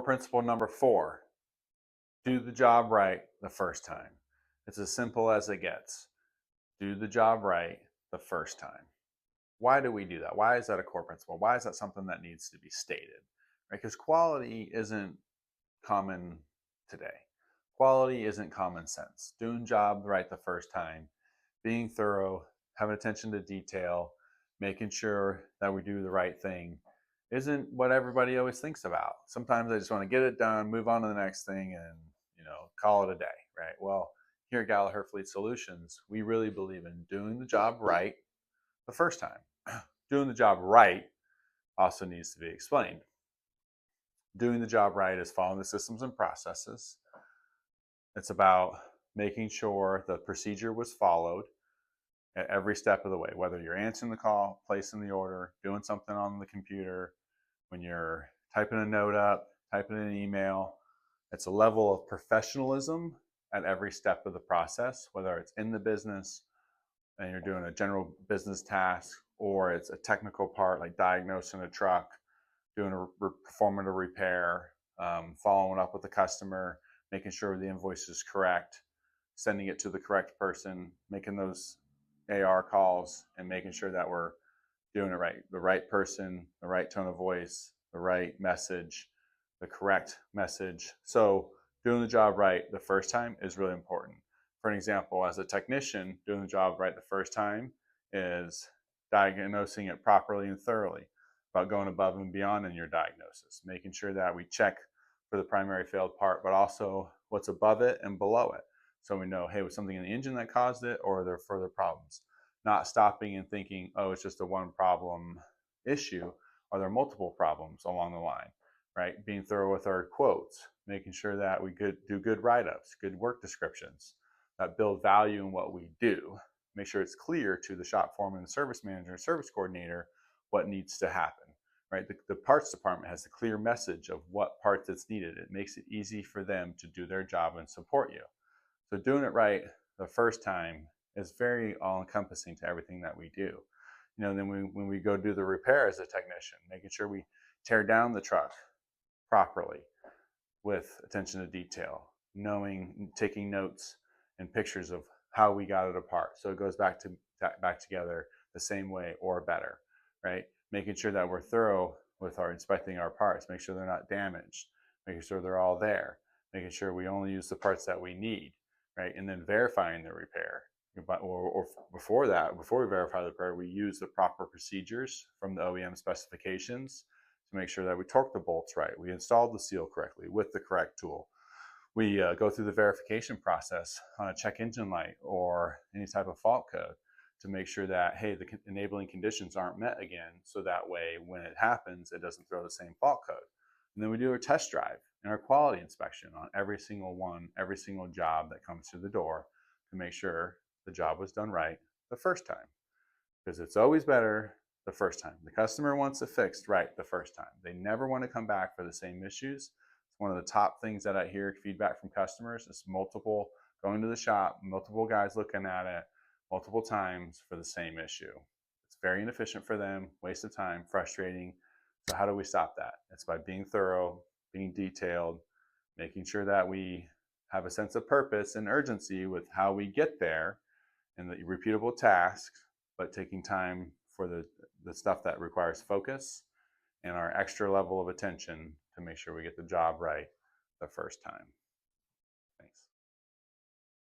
Core principle number 4, do the job right the first time. It's as simple as it gets. Do the job right the first time. Why do we do that? Why is that a core principle? Why is that something that needs to be stated? Right? Because quality isn't common today. Quality isn't common sense. Doing job right the first time, being thorough, having attention to detail, making sure that we do the right thing isn't what everybody always thinks about. Sometimes they just want to get it done, move on to the next thing, and call it a day, right? Well, here at Gallaher Fleet Solutions, we really believe in doing the job right the first time. Doing the job right also needs to be explained. Doing the job right is following the systems and processes. It's about making sure the procedure was followed at every step of the way, whether you're answering the call, placing the order, doing something on the computer, when you're typing a note up, typing an email. It's a level of professionalism at every step of the process, whether it's in the business and you're doing a general business task, or it's a technical part like diagnosing a truck, performing a repair, following up with the customer, making sure the invoice is correct, sending it to the correct person, making those AR calls, and making sure that we're doing it right. The right person, the right tone of voice, the right message, the correct message. So doing the job right the first time is really important. For an example, as a technician, doing the job right the first time is diagnosing it properly and thoroughly, about going above and beyond in your diagnosis, making sure that we check for the primary failed part, but also what's above it and below it. So we know, hey, was something in the engine that caused it, or are there further problems? Not stopping and thinking, oh, it's just a one problem issue. Are there multiple problems along the line, right? Being thorough with our quotes, making sure that we do good write-ups, good work descriptions that build value in what we do. Make sure it's clear to the shop foreman, the service manager, service coordinator, what needs to happen, right? The parts department has a clear message of what parts it's needed. It makes it easy for them to do their job and support you. So doing it right the first time is very all-encompassing to everything that we do. Then when we go do the repair as a technician, making sure we tear down the truck properly with attention to detail, taking notes and pictures of how we got it apart, so it goes back together the same way or better, right? Making sure that we're thorough with our inspecting our parts, make sure they're not damaged, making sure they're all there, making sure we only use the parts that we need, right? And then verifying the repair. Or before that, before we verify the repair, we use the proper procedures from the OEM specifications to make sure that we torque the bolts right, we installed the seal correctly with the correct tool. We go through the verification process on a check engine light or any type of fault code to make sure that, hey, the enabling conditions aren't met again, so that way when it happens, it doesn't throw the same fault code. And then we do a test drive and our quality inspection on every single job that comes through the door to make sure the job was done right the first time. Because it's always better the first time. The customer wants it fixed right the first time. They never want to come back for the same issues. It's one of the top things that I hear feedback from customers is going to the shop, multiple guys looking at it multiple times for the same issue. It's very inefficient for them, waste of time, frustrating. So how do we stop that? It's by being thorough, being detailed, making sure that we have a sense of purpose and urgency with how we get there and the repeatable tasks, but taking time for the stuff that requires focus and our extra level of attention to make sure we get the job right the first time. Thanks.